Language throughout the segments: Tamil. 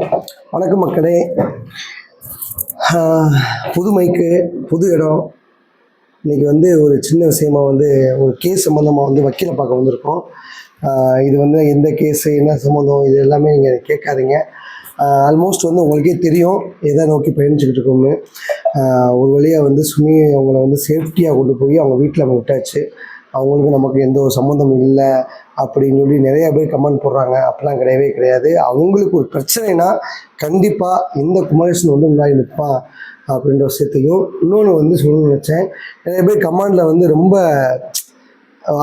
வணக்கம் மக்களே. புது மைக்கு, புது இடம். இன்றைக்கி ஒரு சின்ன விஷயமா ஒரு கேஸ் சம்மந்தமாக வக்கீலை பார்க்க வந்திருக்கோம். இது எந்த கேஸு, என்ன சம்மந்தம், இது எல்லாமே நீங்கள் கேட்காதீங்க. ஆல்மோஸ்ட் உங்களுக்கே தெரியும் எதை நோக்கி பயணிச்சுக்கிட்டு இருக்கோம்னு. ஒரு வழியாக சுமி அவங்கள சேஃப்டியாக கொண்டு போய் அவங்க வீட்டில் அவங்க விட்டாச்சு. அவங்களுக்கு நமக்கு எந்த ஒரு சம்மந்தம் இல்லை அப்படின்னு சொல்லி நிறையா பேர் கமெண்ட் போடுறாங்க. அப்படிலாம் கிடையவே கிடையாது. அவங்களுக்கு ஒரு பிரச்சனைனா கண்டிப்பாக இந்த குமரேசன் முன்னாடி நிற்பான் அப்படின்ற விஷயத்தையும் இன்னொன்று சொல்லணும்னு நினச்சேன். நிறைய பேர் கமெண்டில் ரொம்ப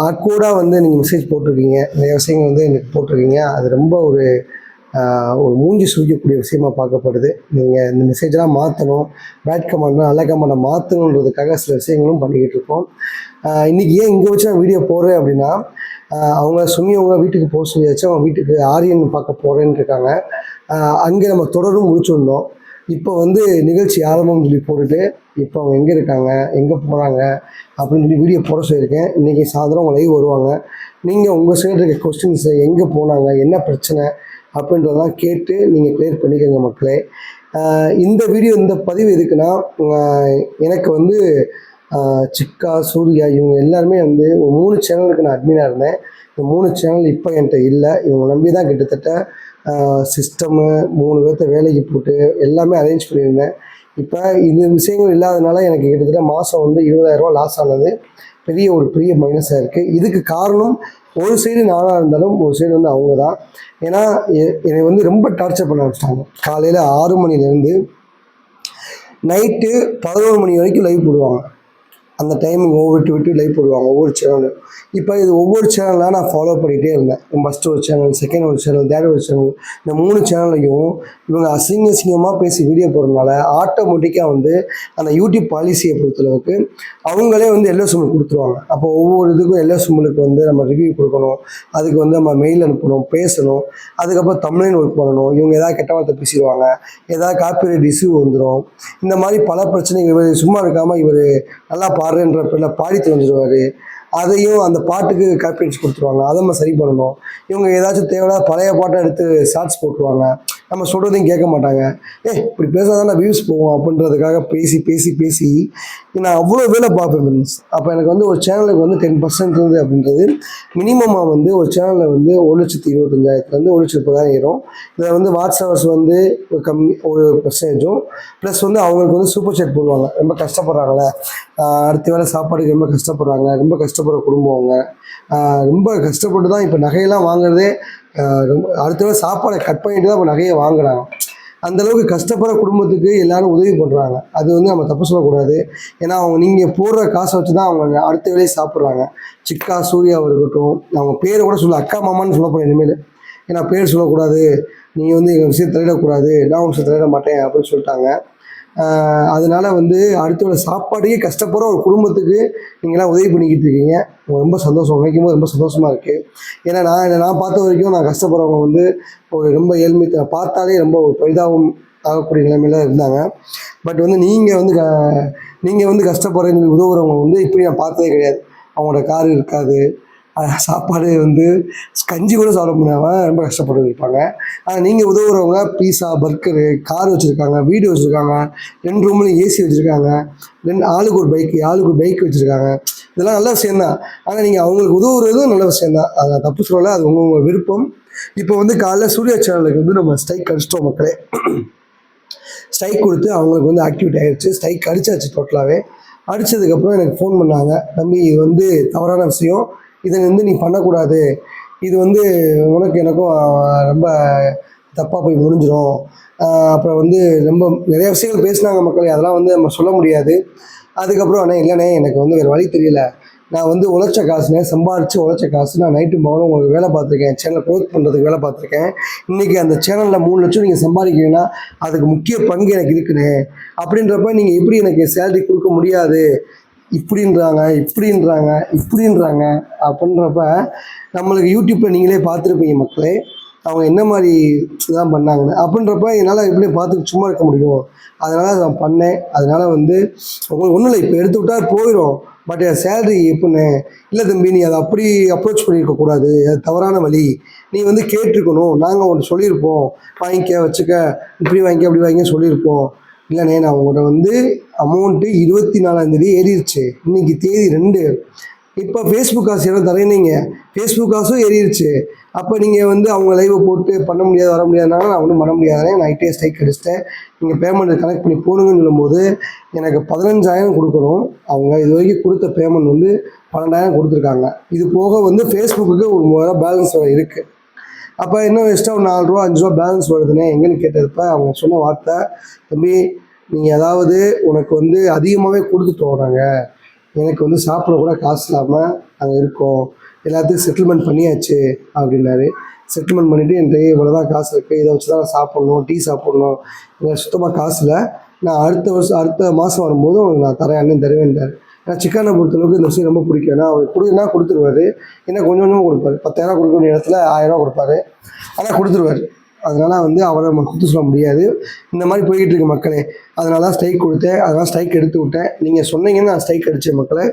ஆட்கூடாக நீங்கள் மெசேஜ் போட்டிருக்கீங்க. நிறைய விஷயங்கள் எனக்கு போட்டிருக்கீங்க. அது ரொம்ப ஒரு மூஞ்சி சுழிக்கக்கூடிய விஷயமாக பார்க்கப்படுது. நீங்கள் இந்த மெசேஜெலாம் மாற்றணும், பேட் கமெண்ட்லாம் நல்ல கமெண்ட்டை மாற்றணுன்றதுக்காக சில விஷயங்களும் பண்ணிக்கிட்டு இருக்கோம். இன்றைக்கி ஏன் இங்கே வச்சு நான் வீடியோ போடுறேன் அப்படின்னா, அவங்க அவங்க வீட்டுக்கு போக சொல்லியாச்சு. அவங்க வீட்டுக்கு ஆரியன் பார்க்க போகிறேன்னு இருக்காங்க. அங்கே நம்ம தொடரும் முடிச்சுருந்தோம். இப்போ நிகழ்ச்சி ஆரம்பம்னு சொல்லி போட்டுட்டு இப்போ அவங்க எங்கே இருக்காங்க, எங்கே போகிறாங்க அப்படின்னு சொல்லி வீடியோ போட சொல்லியிருக்கேன். இன்றைக்கி சாயந்தரம் அவங்க லைவ் வருவாங்க. நீங்கள் உங்கள் சைடு இருக்க கொஸ்டின்ஸை எங்கே போனாங்க, என்ன பிரச்சனை அப்படின்றதெல்லாம் கேட்டு நீங்கள் கிளியர் பண்ணிக்கோங்க மக்களே. இந்த வீடியோ, இந்த பதிவு எதுக்குன்னா, எனக்கு சிக்கா, சூர்யா இவங்க எல்லாருமே ஒரு 3 சேனலுக்கு நான் அட்மினாக இருந்தேன். இந்த 3 சேனல் இப்போ என்கிட்ட இல்லை. இவங்க நம்பி தான் கிட்டத்தட்ட சிஸ்டமு 3 பேர்த்த வேலைக்கு போட்டு எல்லாமே அரேஞ்ச் பண்ணியிருந்தேன். இப்போ இந்த விஷயங்கள் இல்லாதனால எனக்கு கிட்டத்தட்ட மாதம் 20,000 லாஸ் ஆனது பெரிய மைனஸாக இருக்குது. இதுக்கு காரணம் ஒரு சைடு நானாக இருந்தாலும் ஒரு சைடு அவங்க தான். ஏன்னா என்னை ரொம்ப டார்ச்சர் பண்ண ஆரம்பிச்சிட்டாங்க. காலையில் 6 மணிலேருந்து நைட்டு 11 மணி வரைக்கும் லைவ் போடுவாங்க. அந்த டைமிங் விட்டு லைவ் போடுவாங்க ஒவ்வொரு சேனலும். இப்போ இது ஒவ்வொரு சேனலாக நான் ஃபாலோ பண்ணிகிட்டே இருந்தேன். ஃபஸ்ட்டு ஒரு சேனல், செகண்ட் ஒரு சேனல், தேர்ட் ஒரு சேனல். இந்த 3 சேனல்லையும் இவங்க அசிங்கமாக பேசி வீடியோ போடுறதுனால ஆட்டோமேட்டிக்காக அந்த யூடியூப் பாலிசியை பொறுத்தளவுக்கு அவங்களே எல்லோ சிம்பிள் கொடுத்துருவாங்க. அப்போ ஒவ்வொரு இதுக்கும் எல்லோ சிம்பிளுக்கு நம்ம ரிவ்யூ கொடுக்கணும். அதுக்கு நம்ம மெயில் அனுப்பணும், பேசணும். அதுக்கப்புறம் தமிழ்லைன் ஒர்க் பண்ணணும். இவங்க ஏதாவது கெட்ட வார்த்தை பேசிடுவாங்க, ஏதாவது காப்பிரைட் இஷ்யூ வந்துடும். இந்த மாதிரி பல பிரச்சனைகள். இவர் சும்மா இருக்காமல் இவர் நல்லா பாடுறேன்ற பேரில் பாடி தொலைஞ்சிடுவார். அதையும் அந்த பாட்டுக்கு காப்பிரைட்ஸ் கொடுத்துருவாங்க. அதை நம்ம சரி பண்ணணும். இவங்க ஏதாச்சும் தேவையில்லாத பழைய பாட்டை எடுத்து ஷார்ட்ஸ் போட்டுருவாங்க. நம்ம சொல்கிறதையும் கேட்க மாட்டாங்க. இப்படி பேசாதான் நான் வியூஸ் போவோம் அப்படின்றதுக்காக பேசி நான் அவ்வளோ வேலை பார்ப்பேன் ஃப்ரெண்ட்ஸ். அப்போ எனக்கு ஒரு சேனலுக்கு 10% இருந்தது அப்படின்றது மினிமமாக ஒரு சேனலில் 1,25,000 1,30,000 ஏறும். இதில் வாட்ஸ் ஹவர்ஸ் கம்மி ஒரு பர்சன்டேஜும் ப்ளஸ் அவங்களுக்கு சூப்பர் சேட் போடுவாங்க. ரொம்ப கஷ்டப்படுறாங்களே, அடுத்த வேலை சாப்பாடுக்கு ரொம்ப கஷ்டப்படுறாங்க, ரொம்ப கஷ்டப்படுற குடும்பம் அவங்க. ரொம்ப கஷ்டப்பட்டு தான் இப்போ நகையெல்லாம் வாங்குறதே. அடுத்த வேலை சாப்பாடை கட் பண்ணிட்டு தான் இப்போ நகையை வாங்குறாங்க. அந்தளவுக்கு கஷ்டப்படுற குடும்பத்துக்கு எல்லோரும் உதவி பண்ணுறாங்க. அது நம்ம தப்பு சொல்லக்கூடாது. ஏன்னா நீங்கள் போடுற காசை வச்சு தான் அவங்க அடுத்த வேலையை சாப்பிட்றாங்க. சிக்கா, சூர்யாவாக இருக்கட்டும், அவங்க பேரை கூட சொல்ல அக்கா மாமான்னு சொல்ல போகிறேன் இனிமேல். ஏன்னா பேர் சொல்லக்கூடாது, நீங்கள் எங்கள் விஷயம் தலையிடக்கூடாது, நான் உங்கள் விஷயம் தலையிட மாட்டேன் அப்படின்னு சொல்லிட்டாங்க. அதனால் அடுத்த சாப்பாடையே கஷ்டப்படுற ஒரு குடும்பத்துக்கு நீங்களாம் உதவி பண்ணிக்கிட்டு இருக்கீங்க. ரொம்ப சந்தோஷம். நினைக்கும் போது ரொம்ப சந்தோஷமாக இருக்குது. ஏன்னா நான் பார்த்த வரைக்கும் நான் கஷ்டப்படுறவங்க ஒரு ரொம்ப ஏழ்மை பார்த்தாலே ரொம்ப ஒரு பரிதாபம் ஆகக்கூடிய நிலைமையில இருந்தாங்க. பட் நீங்கள் கஷ்டப்படுறவங்களுக்கு உதவுறவங்க இப்படி நான் பார்த்ததே கிடையாது. அவங்களோட காரு இருக்காது, சாப்பாடு கஞ்சி கூட சாப்பிட முடியாமல் ரொம்ப கஷ்டப்பட்டு இருப்பாங்க. ஆனால் நீங்கள் உதவுறவங்க பீஸா, பர்கரு, கார் வச்சுருக்காங்க, வீடு வச்சுருக்காங்க, 2 ரூம்லையும் ஏசி வச்சுருக்காங்க, ஆளுக்கு ஒரு பைக் வச்சுருக்காங்க. இதெல்லாம் நல்ல விஷயந்தான். ஆனால் நீங்கள் அவங்களுக்கு உதவுறதும் நல்ல விஷயந்தான். அதை தப்பு சொல்லலை, அது உங்கள் விருப்பம். இப்போ காலைல சூர்யா சேனலுக்கு நம்ம ஸ்ட்ரைக் அடிச்சிட்டோம் மக்களே. ஸ்ட்ரைக் கொடுத்து அவங்களுக்கு ஆக்டிவேட் ஆகிடுச்சு. ஸ்ட்ரைக் அடித்தாச்சு டோட்டலாகவே. அடித்ததுக்கப்புறம் எனக்கு ஃபோன் பண்ணாங்க, தம்பி இது தவறான விஷயம், இதை நீ பண்ணக்கூடாது, இது உனக்கு எனக்கும் ரொம்ப தப்பாக போய் முடிஞ்சிடும். அப்புறம் ரொம்ப நிறைய விஷயங்கள் பேசினாங்க மக்களே. அதெல்லாம் நம்ம சொல்ல முடியாது. அதுக்கப்புறம் இல்லைண்ணே, எனக்கு வேறு வழி தெரியல, நான் உழைச்ச காசுனே, சம்பாரித்து உழைச்ச காசு, நான் நைட்டு மகளும் உங்களுக்கு வேலை பார்த்துருக்கேன், சேனலை க்ரோத் பண்ணுறதுக்கு வேலை பார்த்துருக்கேன். இன்றைக்கி அந்த சேனலில் 3 லட்சம் நீங்கள் சம்பாதிக்கிறீங்கன்னா அதுக்கு முக்கிய பங்கு எனக்கு இருக்குண்ணே. அப்படின்றப்ப நீங்கள் எப்படி எனக்கு சேலரி கொடுக்க முடியாது, இப்படின்றாங்க அப்படின்றப்ப நம்மளுக்கு யூடியூப்பில் நீங்களே பார்த்துருப்பீங்க மக்களே. அவங்க என்ன மாதிரி இதெல்லாம் பண்ணாங்கன்னு அப்படின்றப்ப என்னால் எப்படி பார்த்து சும்மா இருக்க முடியும். அதனால் நான் பண்ணேன். அதனால் வந்து உங்களுக்கு ஒன்றும் இல்லை, இப்போ எடுத்து விட்டால் போயிடும். பட் என் சேலரி எப்படின்னு, இல்லை தம்பி நீ அதை அப்படி அப்ரோச் பண்ணியிருக்கக்கூடாது, அது தவறான வழி, நீ வந்து கேட்டிருக்கணும், நாங்கள் ஒன்று சொல்லியிருப்போம், வாங்கிக்க வச்சுக்க, இப்படி வாங்கிக்க அப்படி வாங்கிக்க சொல்லியிருப்போம். இல்லைண்ணே நான் உங்கள்கிட்ட வந்து அமௌண்ட்டு 24ஆந்தேதி ஏறிடுச்சு, இன்றைக்கி தேதி 2. இப்போ ஃபேஸ்புக் காசு எல்லாம் தரேனீங்க, ஃபேஸ்புக் காசும் ஏறிடுச்சு. அப்போ நீங்கள் வந்து அவங்க லைவை போட்டு பண்ண முடியாது வர முடியாதுனால நான் ஒன்றும் பண்ண முடியாதுனே, நைட்டே ஸ்ட்ரைக் அடிச்சிட்டேன். நீங்கள் பேமெண்ட்டை கனெக்ட் பண்ணி போடுங்கன்னு சொல்லும்போது எனக்கு 15,000 கொடுக்கணும். அவங்க இது வரைக்கும் கொடுத்த பேமெண்ட் வந்து 12,000 கொடுத்துருக்காங்க. இது போக வந்து ஃபேஸ்புக்கு ஒரு 3000 பேலன்ஸ் இருக்குது. அப்போ இன்னும் எக்ஸ்ட்ரா ஒரு 4 ரூபா 5 ரூபா பேலன்ஸ் வருதுண்ணே எங்கன்னு கேட்டதுப்ப அவங்க சொன்ன வார்த்தை, தம்பி நீங்கள் அதாவது உனக்கு வந்து அதிகமாகவே கொடுத்துட்டோம், நாங்கள் எனக்கு வந்து சாப்பிட கூட காசு இல்லாமல் நாங்கள் இருக்கோம், எல்லாத்தையும் செட்டில்மெண்ட் பண்ணியாச்சு அப்படின்னாரு. செட்டில்மெண்ட் பண்ணிவிட்டு என்கிட்ட இவ்வளோ தான் காசு இருக்குது, இதை வச்சு தான் நான் சாப்பிட்ணும், டீ சாப்பிட்ணும், எனக்கு சுத்தமாக காசு இல்லை, நான் அடுத்த மாதம் வரும்போது உனக்கு நான் தரேன், அண்ணன் தருவேன்ட்டார். ஏன்னா சிக்கனை பொறுத்தளவுக்கு இந்த விஷயம் ரொம்ப பிடிக்கும். ஏன்னா அவர் கொடுக்குன்னா கொடுத்துருவாரு, ஏன்னா கொஞ்சம் கொஞ்சமாக கொடுப்பாரு. 10,000 கொடுக்க வேண்டிய இடத்துல 1000 கொடுப்பாரு, ஆனால் கொடுத்துருவாரு. அதனால் வந்து அவரை நம்ம கொடுத்து சொல்ல முடியாது. இந்த மாதிரி போய்கிட்டு இருக்கு மக்களே. அதனால தான் ஸ்ட்ரைக் கொடுத்தேன், அதனால் ஸ்ட்ரைக் எடுத்து விட்டேன். நீங்கள் சொன்னீங்கன்னு நான் ஸ்ட்ரைக் அடித்தேன் மக்களே.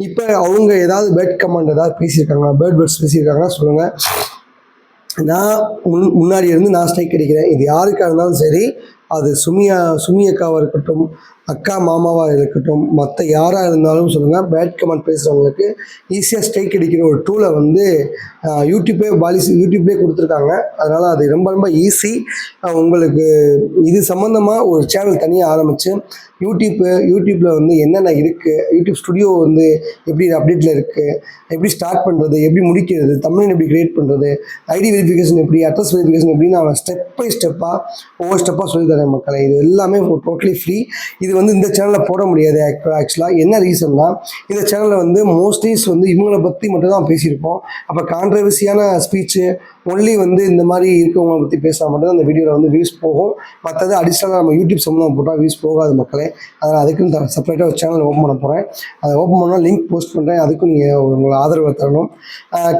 இப்போ அவங்க ஏதாவது பேட் கமெண்ட் ஏதாவது பேசியிருக்காங்க, பேட் வேர்ட்ஸ் பேசியிருக்காங்கன்னா சொல்லுங்கள். நான் முன்னாடி இருந்து நான் ஸ்ட்ரைக் அடிக்கிறேன். இது யாருக்காக இருந்தாலும் சரி, அது சுமி அக்காவாக இருக்கட்டும், அக்கா மாமாவாக இருக்கட்டும், மற்ற யாராக இருந்தாலும் சொல்லுங்கள். பேட் கமெண்ட் பேசுகிறவங்களுக்கு ஈஸியாக ஸ்ட்ரைக் அடிக்கிற ஒரு டூலை வந்து யூடியூப்பே கொடுத்துருக்காங்க. அதனால் அது ரொம்ப ரொம்ப ஈஸி. உங்களுக்கு இது சம்மந்தமாக ஒரு சேனல் தனியாக ஆரம்பித்து யூடியூப்பில் வந்து என்னென்ன இருக்குது, யூடியூப் ஸ்டுடியோ வந்து எப்படி அப்டேட்டில் இருக்குது, எப்படி ஸ்டார்ட் பண்ணுறது, எப்படி முடிக்கிறது, தமிழ் எப்படி க்ரியேட் பண்ணுறது, ஐடி வெரிஃபிகேஷன் எப்படி, அட்ரஸ் வெரிஃபிகேஷன் எப்படின்னு நான் ஸ்டெப் பை ஸ்டெப்பாக ஒவ்வொரு ஸ்டெப்பாக சொல்லித்தரேன் மக்களை. இது எல்லாமே டோட்டலி ஃப்ரீ. இது வந்து இந்த சேனலில் போட முடியாது. ஆக்சுவலாக என்ன ரீசன்னா, இந்த சேனலில் வந்து மோஸ்ட்லிஸ் வந்து இவங்களை பற்றி மட்டும் தான் பேசியிருப்போம். அப்போ கான்ட்ரவர்சியான ஸ்பீச்சு ஒன்லி வந்து இந்த மாதிரி இருக்கவங்களை பற்றி பேசினா மட்டும் தான் அந்த வீடியோவில் வந்து வியூஸ் போகும். மற்றது அடிஷ்னலாக நம்ம யூடியூப் சம்மந்தம் போட்டால் வியூஸ் போகாது மக்களே. அதனால் அதுக்குன்னு செப்பரேட்டாக ஒரு சேனல் ஓப்பன் பண்ண போகிறேன். அதை ஓப்பன் பண்ணால் லிங்க் போஸ்ட் பண்ணுறேன், அதுக்கும் நீங்கள் உங்களை ஆதரவு தரணும்.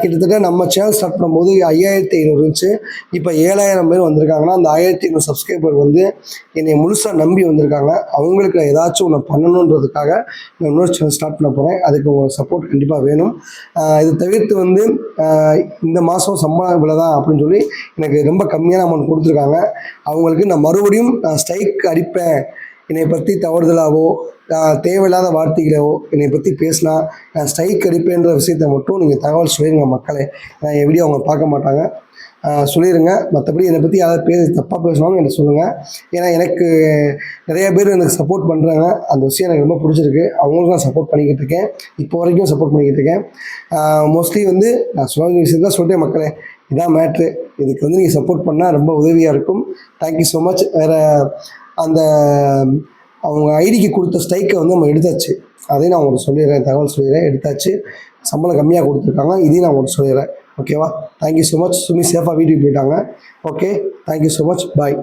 கிட்டத்தட்ட நம்ம சேனல் ஸ்டார்ட் பண்ணும்போது 5500 இருந்துச்சு, இப்போ 7000 பேர் வந்திருக்காங்கன்னா அந்த 1500 சப்ஸ்கிரைபர் வந்து என்னை முழுசாக நம்பி வந்திருக்காங்க. அவங்களுக்கு நான் ஏதாச்சும் ஒன்று பண்ணணுன்றதுக்காக நான் இன்னொரு சேனல் ஸ்டார்ட் பண்ண போகிறேன். அதுக்கு உங்கள் சப்போர்ட் கண்டிப்பாக வேணும். இது தவிர்த்து வந்து இந்த மாதம் சம்பளம் இவ்வளோ தான் அப்படின்னு சொல்லி எனக்கு ரொம்ப கம்மியான அமௌண்ட் கொடுத்துருக்காங்க. அவங்களுக்கு நான் மறுபடியும் ஸ்ட்ரைக் அடிப்பேன், என்னை பற்றி தவறுதலாவோ தேவையில்லாத வார்த்தைகளோ என்னை பற்றி பேசினா நான் ஸ்ட்ரைக் அடிப்பேன்ற விஷயத்தை மட்டும் நீங்கள் தகவல் சொல்லிடுங்க மக்களே. என் வீடியோ அவங்க பார்க்க மாட்டாங்க, சொல்லிடுங்க. மற்றபடி என்னை பற்றி யாராவது தப்பாக பேசினாலும் எனக்கு சொல்லுங்கள். ஏன்னா எனக்கு நிறைய பேர் எனக்கு சப்போர்ட் பண்ணுறாங்க, அந்த விஷயம் எனக்கு ரொம்ப பிடிச்சிருக்கு. அவங்களுக்கும் நான் சப்போர்ட் பண்ணிக்கிட்டு இருக்கேன், இப்போ வரைக்கும் சப்போர்ட் பண்ணிக்கிட்டு இருக்கேன். மோஸ்ட்லி வந்து நான் சொல்ல விஷயம் தான் சொல்லிட்டேன் மக்களே, இதான் மேட்ரு. இதுக்கு வந்து நீங்கள் சப்போர்ட் பண்ணால் ரொம்ப உதவியாக இருக்கும். Thank you so much. வேறு அந்த அவங்க ஐடிக்கு கொடுத்த ஸ்ட்ரைக்கை வந்து நம்ம எடுத்தாச்சு, அதையும் நான் உங்களுக்கு சொல்லிடுறேன், தகவல் சொல்லிடுறேன். எடுத்தாச்சு, சம்பளம் கம்மியாக கொடுத்துருக்காங்க, இதையும் நான் உங்களுக்கு சொல்லிடுறேன். ஓகேவா? Thank you so much. சுமி சேஃபாக வீட்டுக்கு போயிட்டாங்க. Okay, thank you so much. பாய்.